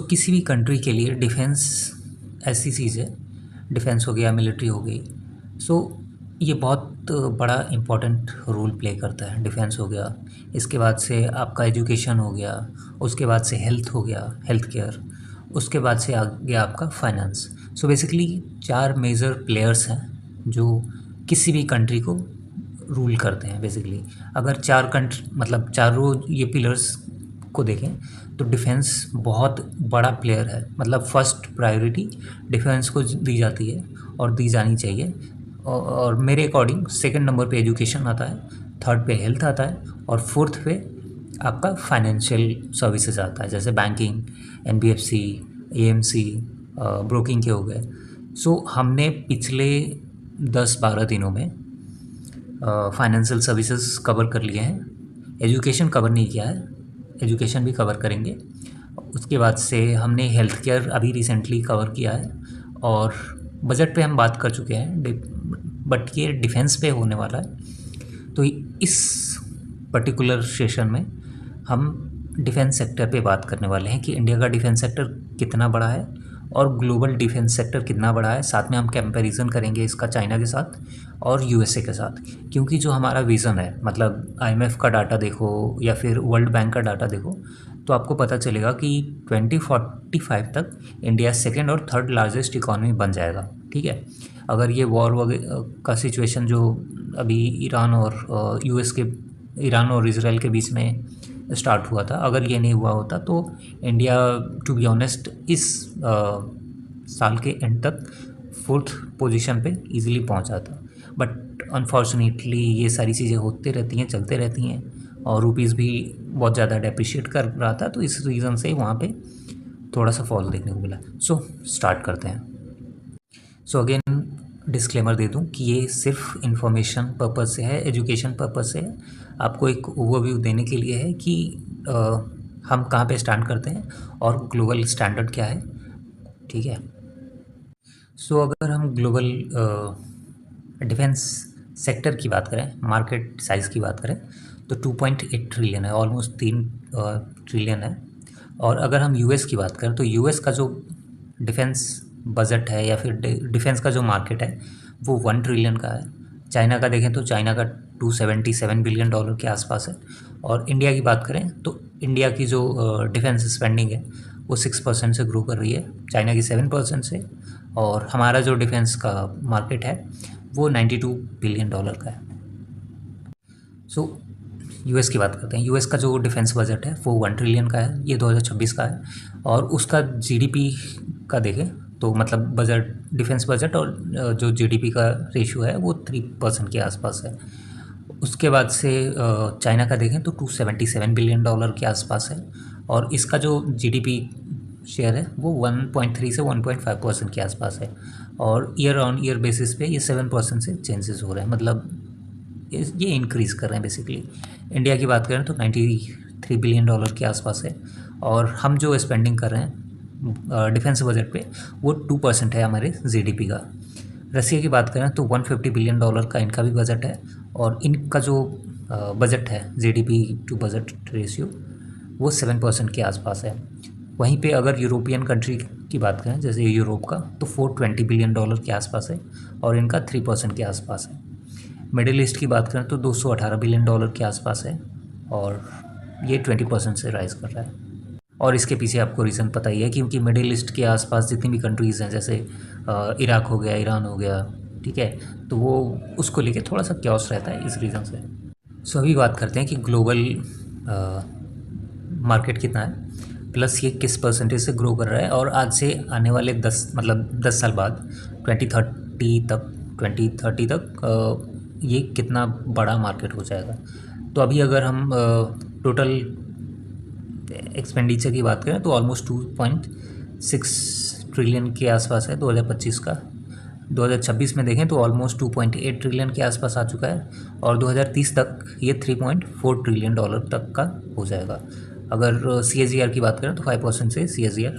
किसी भी कंट्री के लिए डिफेंस ऐसी चीज़ है, डिफेंस हो गया, मिलिट्री हो गई। सो ये बहुत बड़ा इम्पोर्टेंट रोल प्ले करता है। डिफेंस हो गया, इसके बाद से आपका एजुकेशन हो गया, उसके बाद से हेल्थ हो गया, हेल्थ केयर, उसके बाद से आ गया आपका फाइनेंस। बेसिकली 4 मेजर प्लेयर्स हैं जो किसी भी कंट्री को रूल करते हैं बेसिकली। अगर 4 कंट्री मतलब चारों ये पिलर्स को देखें तो डिफेंस बहुत बड़ा प्लेयर है। मतलब फर्स्ट प्रायोरिटी डिफेंस को दी जाती है और दी जानी चाहिए। और मेरे अकॉर्डिंग सेकंड नंबर पे एजुकेशन आता है, थर्ड पे हेल्थ आता है और फोर्थ पे आपका फाइनेंशियल सर्विसेज आता है, जैसे बैंकिंग, एनबीएफसी, एएमसी, ब्रोकिंग के हो गए। हमने पिछले 10-12 दिनों में फाइनेंशियल सर्विसेज कवर कर लिए हैं। एजुकेशन कवर नहीं किया है, एजुकेशन भी कवर करेंगे। उसके बाद से हमने हेल्थ केयर अभी रिसेंटली कवर किया है और बजट पे हम बात कर चुके हैं, बट ये डिफेंस पे होने वाला है। तो इस पर्टिकुलर सेशन में हम डिफेंस सेक्टर पे बात करने वाले हैं कि इंडिया का डिफेंस सेक्टर कितना बड़ा है और ग्लोबल डिफेंस सेक्टर कितना बड़ा है। साथ में हम कंपैरिजन करेंगे इसका चाइना के साथ और यूएसए के साथ, क्योंकि जो हमारा विज़न है, मतलब आईएमएफ का डाटा देखो या फिर वर्ल्ड बैंक का डाटा देखो, तो आपको पता चलेगा कि 2045 तक इंडिया सेकेंड और थर्ड लार्जेस्ट इकॉनमी बन जाएगा। ठीक है, अगर ये वॉर वगैरह का सिचुएशन जो अभी ईरान और इजराइल के बीच में स्टार्ट हुआ था, अगर ये नहीं हुआ होता तो इंडिया टू बी ऑनेस्ट इस साल के एंड तक फोर्थ पोजीशन पे इजीली पहुंच जाता। बट अनफॉर्चुनेटली ये सारी चीज़ें होती रहती हैं, चलते रहती हैं, और रुपीज़ भी बहुत ज़्यादा डेप्रिशिएट कर रहा था, तो इस रीज़न से वहाँ पे थोड़ा सा फॉल देखने को मिला। स्टार्ट करते हैं। अगेन डिस्क्लेमर दे दूं कि ये सिर्फ इन्फॉर्मेशन पर्पज़ से है, एजुकेशन पर्पज़ से है, आपको एक ओवरव्यू देने के लिए है कि हम कहाँ पे स्टैंड करते हैं और ग्लोबल स्टैंडर्ड क्या है। ठीक है, अगर हम ग्लोबल डिफेंस सेक्टर की बात करें, मार्केट साइज़ की बात करें, तो 2.8 ट्रिलियन है, ऑलमोस्ट 3 ट्रिलियन है। और अगर हम यूएस की बात करें तो यूएस का जो डिफेंस बजट है या फिर डिफेंस का जो मार्केट है वो 1 ट्रिलियन का है। चाइना का देखें तो चाइना का 277 बिलियन डॉलर के आसपास है। और इंडिया की बात करें तो इंडिया की जो डिफेंस स्पेंडिंग है वो 6% से ग्रो कर रही है, चाइना की 7% से। और हमारा जो डिफेंस का मार्केट है वो 92 बिलियन डॉलर का है। यूएस की बात करते हैं। यूएस का जो डिफेंस बजट है वो 1 ट्रिलियन का है, ये 2026 का है। और उसका जीडीपी का देखें तो मतलब बजट, डिफेंस बजट और जो जीडीपी का रेशियो है वो 3% के आसपास है। उसके बाद से चाइना का देखें तो 277 बिलियन डॉलर के आसपास है और इसका जो जीडीपी शेयर है वो 1.3 से 1.5% के आसपास है। और ईयर ऑन ईयर बेसिस पे ये 7% से चेंजेस हो रहे हैं, मतलब ये इंक्रीज़ कर रहे हैं बेसिकली। इंडिया की बात करें तो 93 बिलियन डॉलर के आसपास है और हम जो स्पेंडिंग कर रहे हैं डिफेंस बजट पे वो 2% है हमारे जीडीपी का। रसिया की बात करें तो 150 बिलियन डॉलर का इनका भी बजट है और इनका जो बजट है जीडीपी टू बजट रेशियो वो 7% के आसपास है। वहीं पे अगर यूरोपियन कंट्री की बात करें जैसे यूरोप का, तो 420 बिलियन डॉलर के आसपास है और इनका 3% के आसपास है। मिडिल ईस्ट की बात करें तो 218 बिलियन डॉलर के आसपास है और ये 20% से राइज़ कर रहा है। और इसके पीछे आपको रीज़न पता ही है, क्योंकि मिडिल ईस्ट के आसपास जितनी भी कंट्रीज़ हैं, जैसे इराक हो गया, ईरान हो गया, ठीक है, तो वो उसको लेके थोड़ा सा क्योस रहता है इस रीज़न से। अभी बात करते हैं कि ग्लोबल मार्केट कितना है, प्लस ये किस परसेंटेज से ग्रो कर रहा है और आज से आने वाले 10 साल बाद 2030 तक ये कितना बड़ा मार्केट हो जाएगा। तो अभी अगर हम टोटल एक्सपेंडिचर की बात करें तो ऑलमोस्ट 2.6 ट्रिलियन के आसपास है 2025 का। 2026 में देखें तो ऑलमोस्ट 2.8 ट्रिलियन के आसपास आ चुका है और 2030 तक ये 3.4 ट्रिलियन डॉलर तक का हो जाएगा। अगर CAGR की बात करें तो 5% से CAGR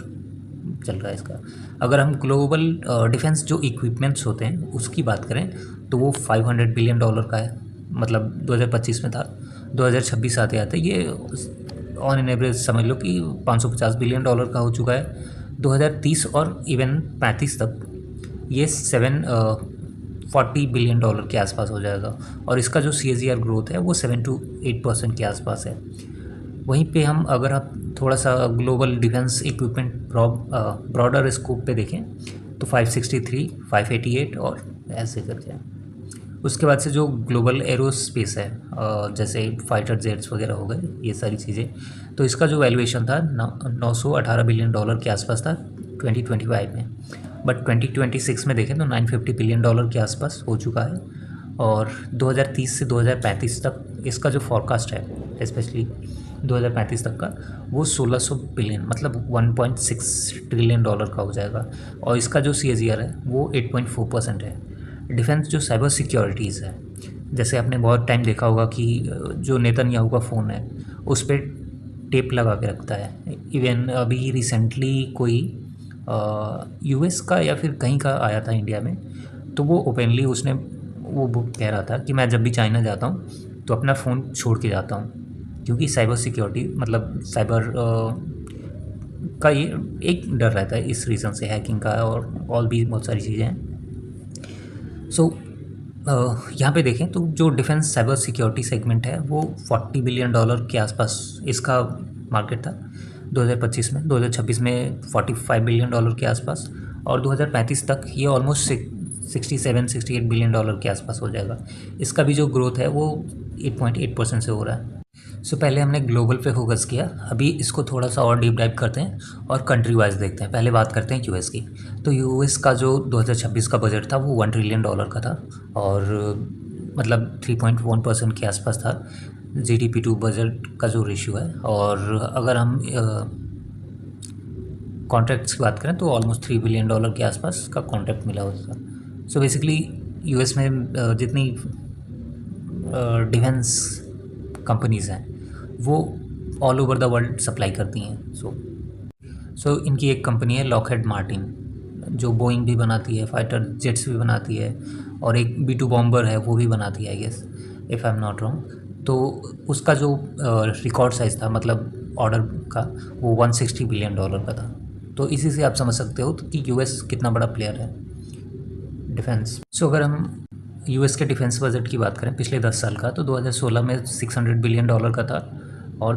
चल रहा है इसका। अगर हम ग्लोबल डिफेंस जो इक्विपमेंट्स होते हैं उसकी बात करें तो वो 500 बिलियन डॉलर का है, मतलब 2025 में था। 2026 आते आते ये ऑन एन एवरेज समझ लो कि $550 बिलियन का हो चुका है। 2030 और इवन 35 तक ये 740 बिलियन डॉलर के आसपास हो जाएगा, और इसका जो CAGR ग्रोथ है वो 7 to 8% के आसपास है। वहीं पे हम अगर आप थोड़ा सा global defence equipment broader scope पे देखें तो 563, 588 और ऐसे करके। उसके बाद से जो ग्लोबल एरोस्पेस है, जैसे फाइटर जेट्स वगैरह हो गए, ये सारी चीज़ें, तो इसका जो वैल्यूएशन था 918 बिलियन डॉलर के आसपास था 2025 में। बट 2026 में देखें तो 950 बिलियन डॉलर के आसपास हो चुका है, और 2030 से 2035 तक इसका जो फॉरकास्ट है स्पेशली 2035 तक का, वो 1600 बिलियन मतलब 1.6 ट्रिलियन डॉलर का हो जाएगा, और इसका जो CAGR है वो 8.4% है। डिफेंस जो साइबर सिक्योरिटीज़ है, जैसे आपने बहुत टाइम देखा होगा कि जो नेतन्याहू का फ़ोन है उस पर टेप लगा के रखता है। इवन अभी रिसेंटली कोई US का या फिर कहीं का आया था इंडिया में, तो वो ओपनली उसने वो कह रहा था कि मैं जब भी चाइना जाता हूँ तो अपना फ़ोन छोड़ के जाता हूँ, क्योंकि साइबर सिक्योरिटी मतलब साइबर का ये एक डर रहता है इस रीज़न से, हैकिंग का और भी बहुत सारी चीज़ें हैं। सो यहाँ पे देखें तो जो डिफेंस साइबर सिक्योरिटी सेगमेंट है वो 40 बिलियन डॉलर के आसपास इसका मार्केट था 2025 में। 2026 में 45 बिलियन डॉलर के आसपास, और 2035 तक ये ऑलमोस्ट 67-68 बिलियन डॉलर के आसपास हो जाएगा। इसका भी जो ग्रोथ है वो 8.8% से हो रहा है। सो पहले हमने ग्लोबल पे फोकस किया, अभी इसको थोड़ा सा और डीप डाइव करते हैं और कंट्री वाइज देखते हैं। पहले बात करते हैं US की। तो US का जो 2026 का बजट था वो $1 ट्रिलियन का था, और मतलब 3.1% के आसपास था GDP टू बजट का जो रेशियो है। और अगर हम कॉन्ट्रैक्ट्स की बात करें तो ऑलमोस्ट $3 बिलियन के आसपास का कॉन्ट्रैक्ट मिला उसका। सो बेसिकली US में जितनी डिफेंस कंपनीज़ हैं वो all over the world supply करती हैं। सो इनकी एक कंपनी है लॉकहेड मार्टिन, जो बोइंग भी बनाती है, फाइटर जेट्स भी बनाती है, और एक B2 बॉम्बर है वो भी बनाती है I guess, if I am not wrong. तो उसका जो रिकॉर्ड साइज़ था मतलब ऑर्डर का, वो $160 बिलियन का था। तो इसी से आप समझ सकते हो कि US कितना बड़ा प्लेयर है डिफेंस। सो अगर हम US के डिफेंस बजट की बात करें पिछले 10 साल का, तो 2016 में $600 बिलियन का था, और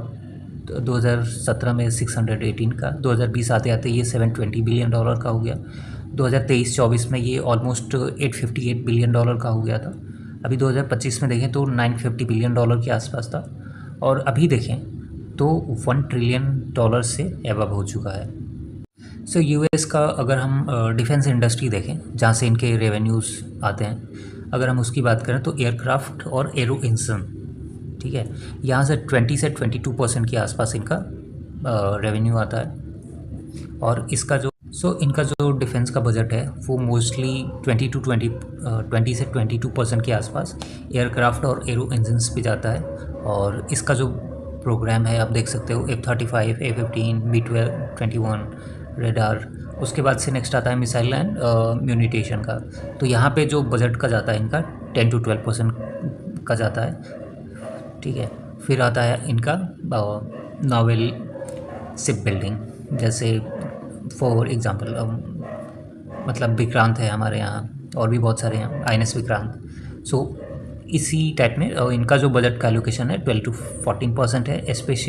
2017 में 618 का, 2020 आते आते ये $720 बिलियन का हो गया, 2023-24 में ये ऑलमोस्ट $858 बिलियन का हो गया था। अभी 2025 में देखें तो $950 बिलियन के आसपास था, और अभी देखें तो $1 ट्रिलियन से एबव हो चुका है। सो US का अगर हम डिफेंस इंडस्ट्री देखें जहाँ से इनके रेवेन्यूज़ आते हैं, अगर हम उसकी बात करें तो एयरक्राफ्ट और एरो इंजन, ठीक है, यहाँ से 20 से 22% के आसपास इनका रेवेन्यू आता है। और इसका जो इनका जो डिफेंस का बजट है वो मोस्टली 20 से 22% के आसपास एयरक्राफ्ट और एरो इंजन्स पे जाता है। और इसका जो प्रोग्राम है आप देख सकते हो F-35, A-15, B-21 रेडार। उसके बाद से नेक्स्ट आता है मिसाइल एंड म्यूनिटेशन का। तो यहाँ पे जो बजट का जाता है इनका 10 to 12% का जाता है, ठीक है। फिर आता है इनका नावल शिप बिल्डिंग, जैसे फॉर एग्जांपल मतलब विक्रांत है हमारे यहाँ, और भी बहुत सारे हैं, INS विक्रांत। सो इसी टाइप में इनका जो बजट का एलोकेशन है 12 to 14% है। स्पेस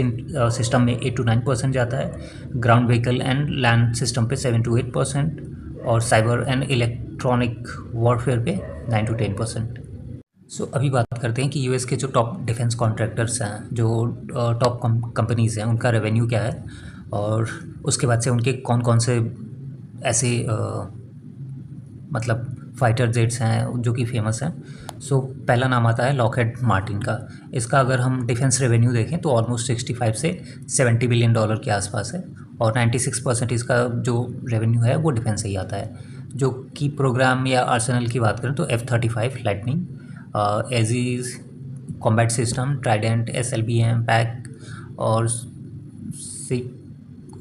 सिस्टम में 8 to 9% जाता है, ground vehicle and land system पे 7 to 8%, और साइबर एंड इलेक्ट्रॉनिक वॉरफेयर पे 9 to 10%। सो अभी बात करते हैं कि US के जो टॉप डिफेंस कॉन्ट्रैक्टर्स हैं, जो टॉप कंपनीज़ हैं, उनका रेवेन्यू क्या है, और उसके बाद से उनके कौन कौन से ऐसे मतलब फाइटर जेट्स हैं जो कि फेमस हैं। सो पहला नाम आता है लॉकहेड मार्टिन का। इसका अगर हम डिफेंस रेवेन्यू देखें तो ऑलमोस्ट 65 से 70 बिलियन डॉलर के आसपास है, और 96% इसका जो रेवेन्यू है वो डिफेंस से ही आता है। जो की प्रोग्राम या आर्सेनल की बात करें तो F-35 lightning, aegis combat system, Trident, SLBM pack, और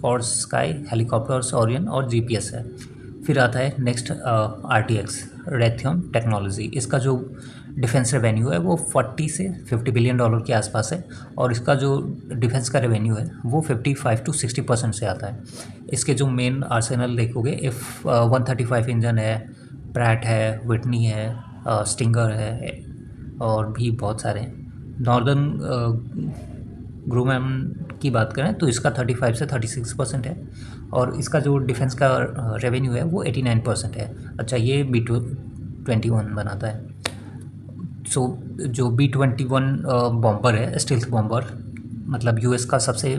और स्काई हेलीकॉप्टर्स, ओरियन और GPS है। फिर आता है नेक्स्ट RTX रेथियम टेक्नोलॉजी। इसका जो डिफेंस रेवेन्यू है वो 40 से 50 बिलियन डॉलर के आसपास है, और इसका जो डिफेंस का रेवेन्यू है वो 55 to 60% से आता है। इसके जो मेन आर्सेनल देखोगे, F-135 इंजन है, प्रैट है, विटनी है, स्टिंगर है, और भी बहुत सारे हैं। नॉर्दर्न ग्रूमैन की बात करें तो इसका 35 से 36% है, और इसका जो डिफेंस का रेवेन्यू है वो 89% है। अच्छा, ये B-21 बनाता है। सो जो B-21 बॉम्बर है, स्टील्थ बॉम्बर, मतलब यूएस का सबसे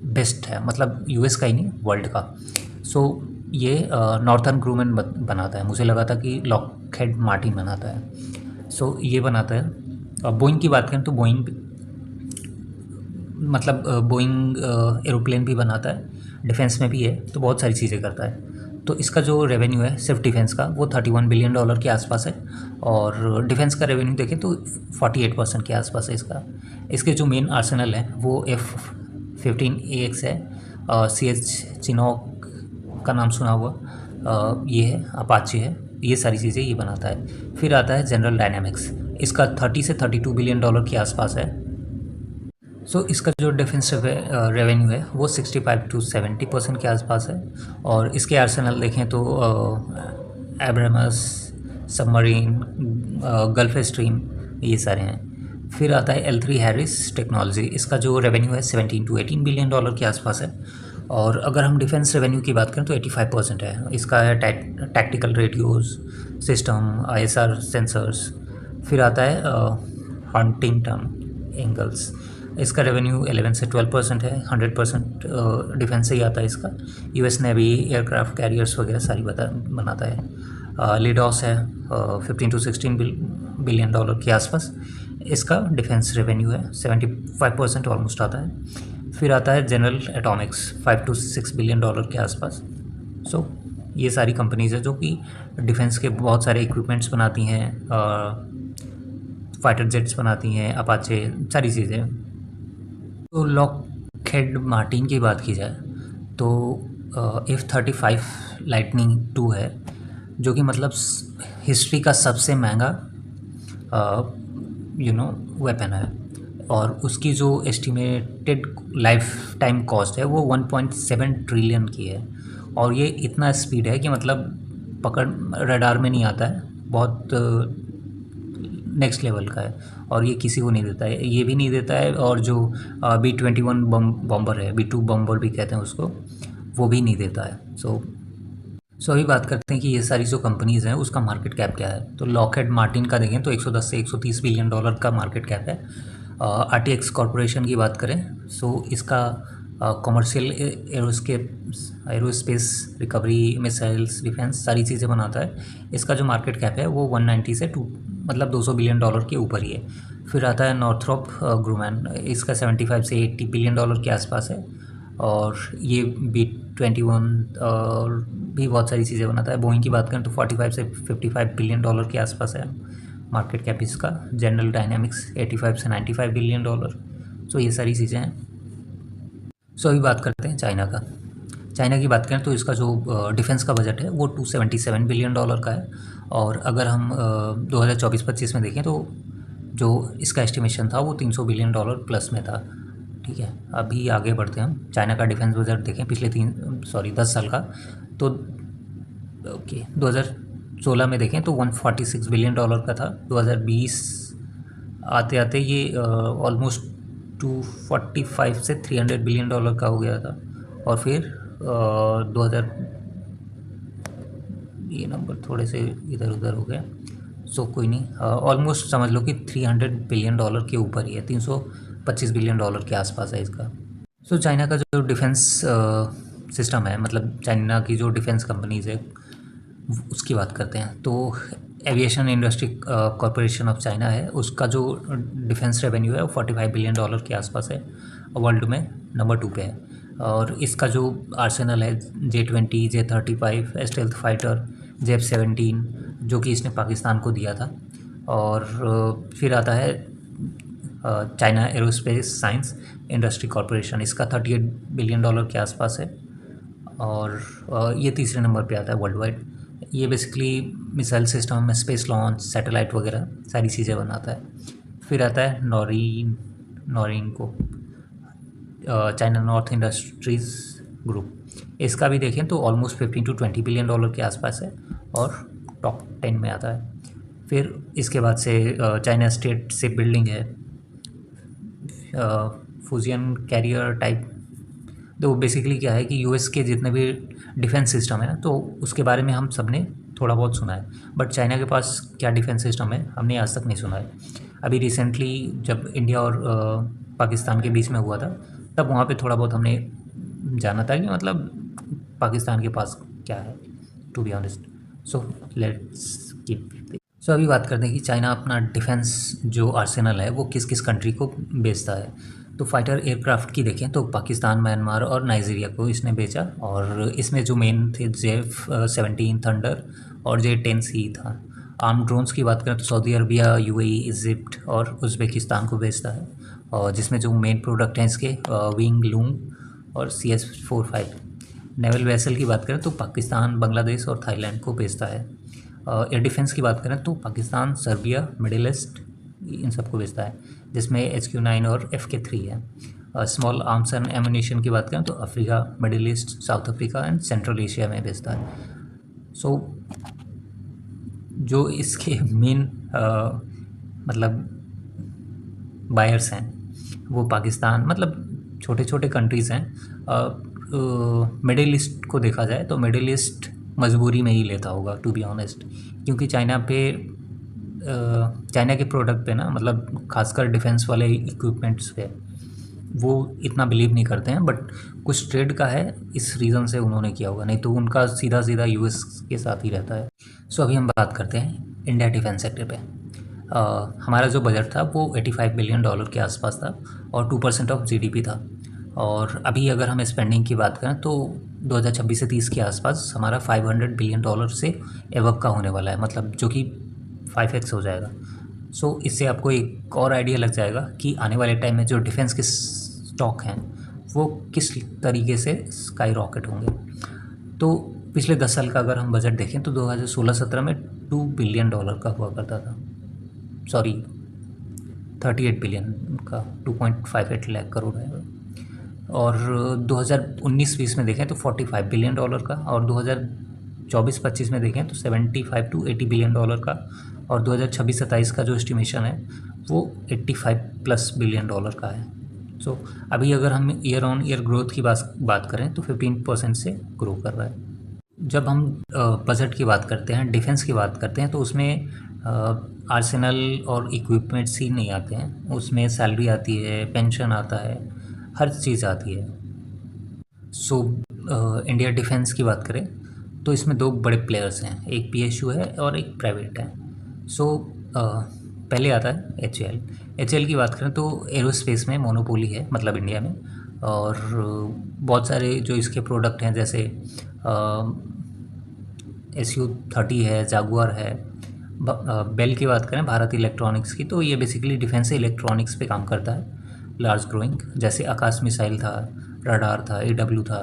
बेस्ट है, मतलब यूएस का ही नहीं, वर्ल्ड का। सो ये नॉर्थर्न ग्रूमैन बनाता है। मुझे लगा था कि लॉकहेड मार्टिन बनाता है। सो ये बनाता है। अब बोइंग की बात करें तो बोइंग, मतलब बोइंग एरोप्लेन भी बनाता है, डिफेंस में भी है, तो बहुत सारी चीज़ें करता है। तो इसका जो रेवेन्यू है सिर्फ डिफेंस का वो 31 बिलियन डॉलर के आसपास है, और डिफेंस का रेवेन्यू देखें तो 48% के आसपास है इसका। इसके जो मेन आर्सेनल है वो F-15AX है, CH चिनॉक का नाम सुना हुआ, ये है, अपाचे है, ये सारी चीज़ें ये बनाता है। फिर आता है जनरल डायनामिक्स, इसका 30 से 32 बिलियन डॉलर के आसपास है। सो इसका जो डिफेंस रेवेन्यू है वो 65 to 70% के आसपास है, और इसके आर्सेनल देखें तो एब्रामस, सबमरीन, गल्फ स्ट्रीम, ये सारे हैं। फिर आता है L3 हैरिस टेक्नोलॉजी, इसका जो रेवेन्यू है 17 to 18 बिलियन डॉलर के आसपास है, और अगर हम डिफेंस रेवेन्यू की बात करें तो 85% है। इसका है tactical radios system, ISR sensors. फिर आता है हंटिंगटन इंगल्स, इसका रेवेन्यू 11 से 12% है, 100% डिफेंस से ही आता है इसका। यूएस नेवी एयरक्राफ्ट कैरियर्स वगैरह सारी बनाता है। लिडॉस है 15 to 16 बिलियन डॉलर के आसपास, इसका डिफेंस रेवेन्यू है, 75% ऑलमोस्ट आता है। फिर आता है general Atomics, 5 to 6 billion dollar के आसपास। सो ये सारी कंपनीज है जो कि डिफेंस के बहुत सारे इक्विपमेंट्स बनाती हैं, फाइटर जेट्स बनाती हैं, अपाचे, सारी चीज़ें। तो लॉकहेड मार्टिन की बात की जाए तो F-35 लाइटनिंग 2 है, जो कि मतलब हिस्ट्री का सबसे महंगा वेपन है, और उसकी जो एस्टिमेटेड लाइफ टाइम कॉस्ट है वो 1.7 ट्रिलियन की है, और ये इतना स्पीड है कि मतलब पकड़ रडार में नहीं आता है, बहुत नेक्स्ट लेवल का है, और ये किसी को नहीं देता है, ये भी नहीं देता है, और जो B-21 बॉम्बर है, B-2 बॉम्बर भी कहते हैं उसको, वो भी नहीं देता है। सो अभी बात करते हैं कि ये सारी जो कंपनीज़ हैं उसका मार्केट कैप क्या है। तो लॉकहेड मार्टिन का देखें तो 110 से 130 बिलियन डॉलर का मार्केट कैप है। RTX कॉरपोरेशन की बात करें सो इसका commercial aerospace, recovery, missiles, defence, सारी चीज़ें बनाता है। इसका जो मार्केट कैप है वो 190 से 200 बिलियन डॉलर के ऊपर ही है। फिर आता है नॉर्थरोप ग्रूमैन, इसका 75 से 80 बिलियन डॉलर के आसपास है, और ये B-21 भी बहुत सारी चीज़ें बनाता है। बोइंग की बात करें तो 45 से 55 बिलियन डॉलर के आसपास है मार्केट कैप इसका। जनरल डायनामिक्स 85 से 95 बिलियन डॉलर। सो ये सारी चीज़ें हैं। सो अभी बात करते हैं चाइना का। चाइना की बात करें तो इसका जो डिफेंस का बजट है वो 277 बिलियन डॉलर का है, और अगर हम 2024-25 में देखें तो जो इसका एस्टिमेशन था वो 300 बिलियन डॉलर प्लस में था। ठीक है, अभी आगे बढ़ते हैं हम। चाइना का डिफेंस बजट देखें पिछले 10 साल का, तो 2016 में देखें तो 146 बिलियन डॉलर का था। 2020 आते आते ये ऑलमोस्ट 245 से 300 बिलियन डॉलर का हो गया था, और फिर 2000 ये नंबर थोड़े से इधर उधर हो गया, सो कोई नहीं, ऑलमोस्ट समझ लो कि 300 बिलियन डॉलर के ऊपर ही है, 325 बिलियन डॉलर के आसपास है इसका। सो चाइना का जो डिफेंस सिस्टम है, मतलब चाइना की जो डिफेंस कंपनीज़ है उसकी बात करते हैं, तो aviation industry corporation of China है, उसका जो डिफेंस रेवेन्यू है वो 45 बिलियन डॉलर के आसपास है, वर्ल्ड में नंबर 2 पे है। और इसका जो आर्सेनल है J-20, J-35 stealth fighter, J-17 जो कि इसने पाकिस्तान को दिया था, और फिर आता है China aerospace science industry corporation, इसका 38 बिलियन डॉलर के आसपास है, और ये तीसरे नंबर पे आता है वर्ल्ड वाइड। ये basically missile system, space launch, satellite वगैरह सारी चीज़ें बनाता है। फिर आता है नॉरिन को, चाइना नॉर्थ इंडस्ट्रीज़ ग्रुप। इसका भी देखें तो ऑलमोस्ट 15 to 20 बिलियन डॉलर के आसपास है और टॉप 10 में आता है। फिर इसके बाद से चाइना स्टेट शिप बिल्डिंग है, फ्यूजियन कैरियर टाइप। तो बेसिकली क्या है कि यूएस के जितने भी डिफेंस सिस्टम है ना, तो उसके बारे में हम सब ने थोड़ा बहुत सुना है, बट चाइना के पास क्या डिफेंस सिस्टम है हमने आज तक नहीं सुना है। अभी रिसेंटली जब इंडिया और पाकिस्तान के बीच में हुआ था, तब वहाँ पे थोड़ा बहुत हमने जाना था कि मतलब पाकिस्तान के पास क्या है, to be honest. So let's keep. So अभी बात करते हैं कि चाइना अपना डिफेंस जो आर्सेनल है वो किस किस कंट्री को बेचता है। तो फाइटर एयरक्राफ्ट की देखें तो पाकिस्तान, म्यांमार और नाइजीरिया को इसने बेचा, और इसमें जो मेन थे J-17 थंडर और J-10C था। आर्म ड्रोन्स की बात करें तो सऊदी अरबिया, यूएई, इजिप्ट और उज़्बेकिस्तान को बेचता है, और जिसमें जो मेन प्रोडक्ट हैं इसके विंग लूम और CS-45। नेवल वेसल की बात करें तो पाकिस्तान, बांग्लादेश और थाईलैंड को बेचता है। एयर डिफेंस की बात करें तो पाकिस्तान, सर्बिया, मिडिल ईस्ट, इन सबको बेचता है, जिसमें HQ-9 और FK-3 है। स्मॉल आर्म्स एंड एमुनिशन की बात करें तो Africa, middle east, south Africa and central Asia में बेचता है। सो जो इसके मेन मतलब बायर्स हैं वो पाकिस्तान, मतलब छोटे छोटे कंट्रीज़ हैं। मिडिल ईस्ट को देखा जाए तो मिडिल ईस्ट मजबूरी में ही लेता होगा, टू बी ऑनेस्ट, क्योंकि चाइना के प्रोडक्ट पे ना, मतलब खासकर डिफेंस वाले इक्विपमेंट्स पे वो इतना बिलीव नहीं करते हैं, बट कुछ ट्रेड का है, इस रीज़न से उन्होंने किया होगा, नहीं तो उनका सीधा सीधा यूएस के साथ ही रहता है। सो अभी हम बात करते हैं इंडिया डिफेंस सेक्टर पे। हमारा जो बजट था वो $85 बिलियन के आसपास था और 2% ऑफ GDP था। और अभी अगर हम स्पेंडिंग की बात करें तो 2026 से 30 के आसपास हमारा $500 बिलियन से एवब का होने वाला है, मतलब जो कि 5x हो जाएगा। सो इससे आपको एक और आइडिया लग जाएगा कि आने वाले टाइम में जो डिफेंस के स्टॉक हैं वो किस तरीके से स्काई रॉकेट होंगे। तो पिछले 10 साल का अगर हम बजट देखें तो 2016-17 में $2 बिलियन का हुआ करता था, सॉरी 38 बिलियन का, 2.58 लाख करोड़ है। और 2019-20 में देखें तो $45 बिलियन का, और 2024-25 में देखें तो $75 to 80 बिलियन का, और 2026-27 का जो एस्टिमेशन है वो $85+ बिलियन का है। सो अभी अगर हम ईयर ऑन ईयर ग्रोथ की बात करें तो 15% से ग्रो कर रहा है। जब हम बजट की बात करते हैं, डिफेंस की बात करते हैं, तो उसमें आर्सेनल और इक्विपमेंट्स ही नहीं आते हैं, उसमें सैलरी आती है, पेंशन आता है, हर चीज़ आती है। सो इंडिया डिफेंस की बात करें तो इसमें दो बड़े प्लेयर्स हैं, एक PSU है और एक प्राइवेट है। सो पहले आता है HAL की बात करें तो एरोस्पेस में मोनोपोली है, मतलब इंडिया में, और बहुत सारे जो इसके प्रोडक्ट हैं जैसे SU-30 है, जागुआर है। बेल की बात करें, भारत इलेक्ट्रॉनिक्स की, तो ये बेसिकली डिफेंस इलेक्ट्रॉनिक्स पे काम करता है, लार्ज ग्रोइंग, जैसे आकाश मिसाइल था, रडार था, AW था,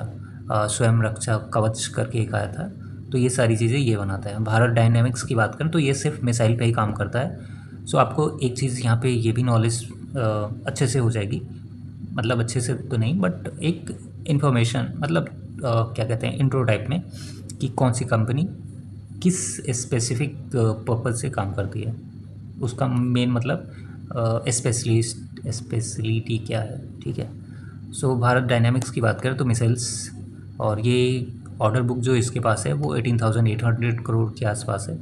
स्वयं रक्षा कवच करके एक आया था, तो ये सारी चीज़ें ये बनाता है। भारत डायनेमिक्स की बात करें तो ये सिर्फ मिसाइल पे ही काम करता है। सो आपको एक चीज़ यहाँ पे ये भी नॉलेज अच्छे से हो जाएगी, मतलब अच्छे से तो नहीं बट एक इन्फॉर्मेशन, मतलब क्या कहते हैं, इंट्रो टाइप में, कि कौन सी कंपनी किस स्पेसिफिक पर्पज़ से काम करती है, उसका मेन मतलब स्पेशलिटी क्या है, ठीक है। सो भारत डायनेमिक्स की बात करें तो मिसाइल्स, और ये ऑर्डर बुक जो इसके पास है वो 18,800 करोड़ के आसपास है।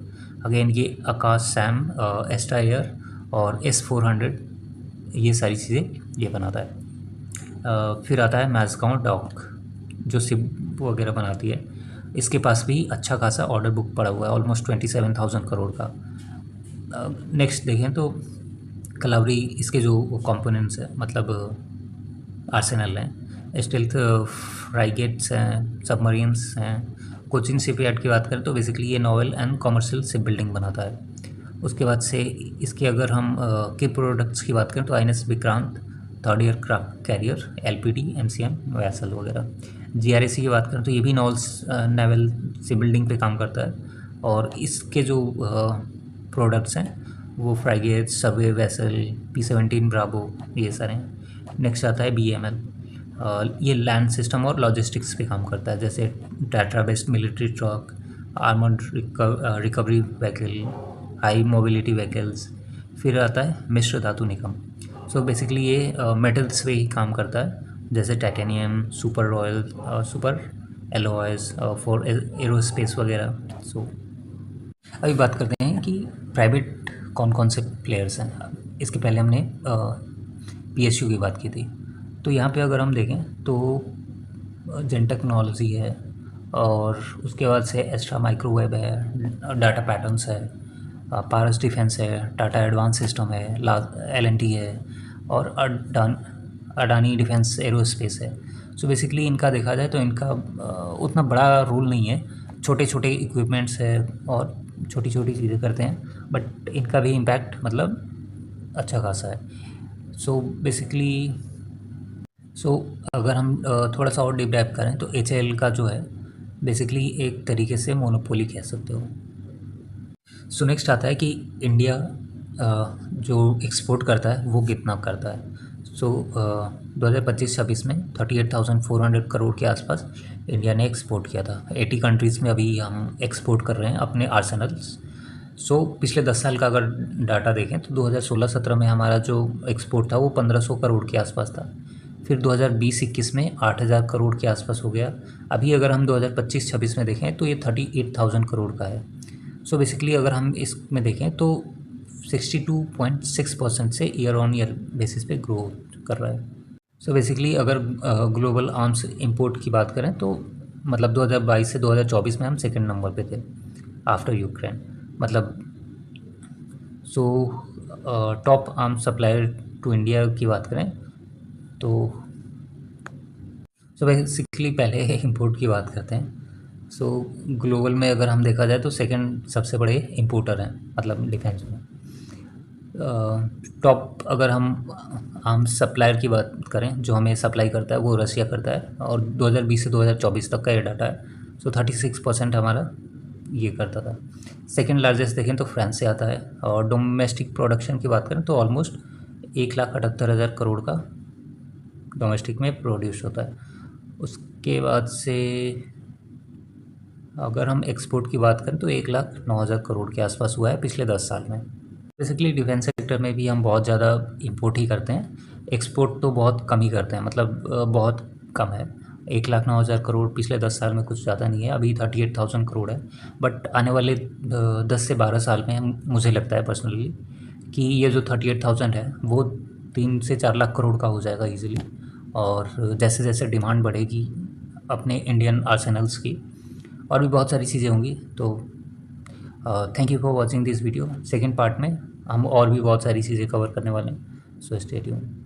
अगेन ये आकाश सैम, एस्ट्रायर और S-400, ये सारी चीज़ें ये बनाता है। फिर आता है मैज़गांव डॉक जो सिप वगैरह बनाती है, इसके पास भी अच्छा खासा ऑर्डर बुक पड़ा हुआ है, ऑलमोस्ट 27,000 करोड़ का। नेक्स्ट देखें तो कलावरी, इसके जो कंपोनेंट्स हैं, मतलब आर्सेनल हैं, स्टील्थ फ्राइगेट्स हैं, सबमरीन्स हैं। कोचिन शिपयार्ड की बात करें तो बेसिकली ये novel and commercial ship building बनाता है। उसके बाद से इसके अगर हम के प्रोडक्ट्स की बात करें तो INS Vikrant, third aircraft carrier, LPD, MCM vessel वगैरह। GRAC की बात करें तो ये भी नेवल शिप बिल्डिंग पे काम करता है, और इसके जो प्रोडक्ट्स हैं वो फ्राइगेट, सबवे वेसल, P-17 ब्रावो, ये सारे हैं। नेक्स्ट आता है BML। ये लैंड सिस्टम और लॉजिस्टिक्स पे काम करता है, जैसे Tata based military truck, armoured recovery vehicle, high mobility vehicles. फिर आता है मिश्र धातु निगम। सो बेसिकली ये मेटल्स पे ही काम करता है, जैसे titanium, super royal, super alloys for aerospace वगैरह। सो अभी बात करते हैं कि प्राइवेट कौन कौन से प्लेयर्स हैं। इसके पहले हमने PSU की बात की थी, तो यहाँ पे अगर हम देखें तो जेन टेक्नोलॉजी है, और उसके बाद से एस्ट्रा माइक्रोवेव है, डाटा पैटर्न्स है, पारस डिफेंस है, टाटा एडवांस सिस्टम है, L&T है, और अडानी डिफेंस एरोस्पेस है। सो बेसिकली इनका देखा जाए तो इनका उतना बड़ा रोल नहीं है, छोटे छोटे इक्विपमेंट्स है और छोटी छोटी चीज़ें करते हैं, बट इनका भी इम्पैक्ट मतलब अच्छा खासा है। सो बेसिकली अगर हम थोड़ा सा और डीप डाइव करें तो HAL का जो है बेसिकली एक तरीके से मोनोपोली कह सकते हो। सो नेक्स्ट आता है कि इंडिया जो एक्सपोर्ट करता है वो कितना करता है। 2025-26 में 38,400 करोड़ के आसपास इंडिया ने एक्सपोर्ट किया था। 80 कंट्रीज़ में अभी हम एक्सपोर्ट कर रहे हैं अपने आर्सेनल्स। पिछले 10 साल का अगर डाटा देखें तो 2016-17 में हमारा जो एक्सपोर्ट था वो 1500 करोड़ के आसपास था। फिर 2020-21 में 8000 करोड़ के आसपास हो गया। अभी अगर हम 2025-26 में देखें तो ये 38,000 करोड़ का है। बेसिकली अगर हम इसमें देखें तो 62.6% से ईयर ऑन ईयर बेसिस पे ग्रो कर रहा है। बेसिकली अगर ग्लोबल आर्म्स इंपोर्ट की बात करें तो मतलब 2022 से 2024 में हम सेकंड नंबर पे थे आफ्टर यूक्रेन। मतलब top arms supplier to India की बात करें तो बेसिकली पहले इंपोर्ट की बात करते हैं। ग्लोबल में अगर हम देखा जाए तो सेकंड सबसे बड़े इंपोर्टर हैं, मतलब डिफेंस में। टॉप अगर हम आर्म्स सप्लायर की बात करें, जो हमें सप्लाई करता है वो रसिया करता है, और 2020 से 2024 तक का ये डाटा है। 36% हमारा ये करता था। सेकंड लार्जेस्ट देखें तो फ्रांस से आता है, और डोमेस्टिक प्रोडक्शन की बात करें तो ऑलमोस्ट 1,78,000 करोड़ का डोमेस्टिक में प्रोड्यूस होता है। उसके बाद से अगर हम एक्सपोर्ट की बात करें तो 1,09,000 करोड़ के आसपास हुआ है पिछले 10 साल में। बेसिकली डिफेंस सेक्टर में भी हम बहुत ज़्यादा इंपोर्ट ही करते हैं, एक्सपोर्ट तो बहुत कम ही करते हैं, मतलब बहुत कम है। 1,09,000 करोड़ पिछले 10 साल में कुछ ज़्यादा नहीं है, अभी 38,000 करोड़ है। बट आने वाले 10 से 12 साल में मुझे लगता है पर्सनली कि ये जो 38,000 है वो 3 से 4 लाख करोड़ का हो जाएगा ईजिली। और जैसे जैसे डिमांड बढ़ेगी अपने इंडियन आर्सेनल्स की, और भी बहुत सारी चीज़ें होंगी। तो thank you for watching this video. Second part में हम और भी बहुत सारी चीज़ें कवर करने वाले हैं। Stay tuned.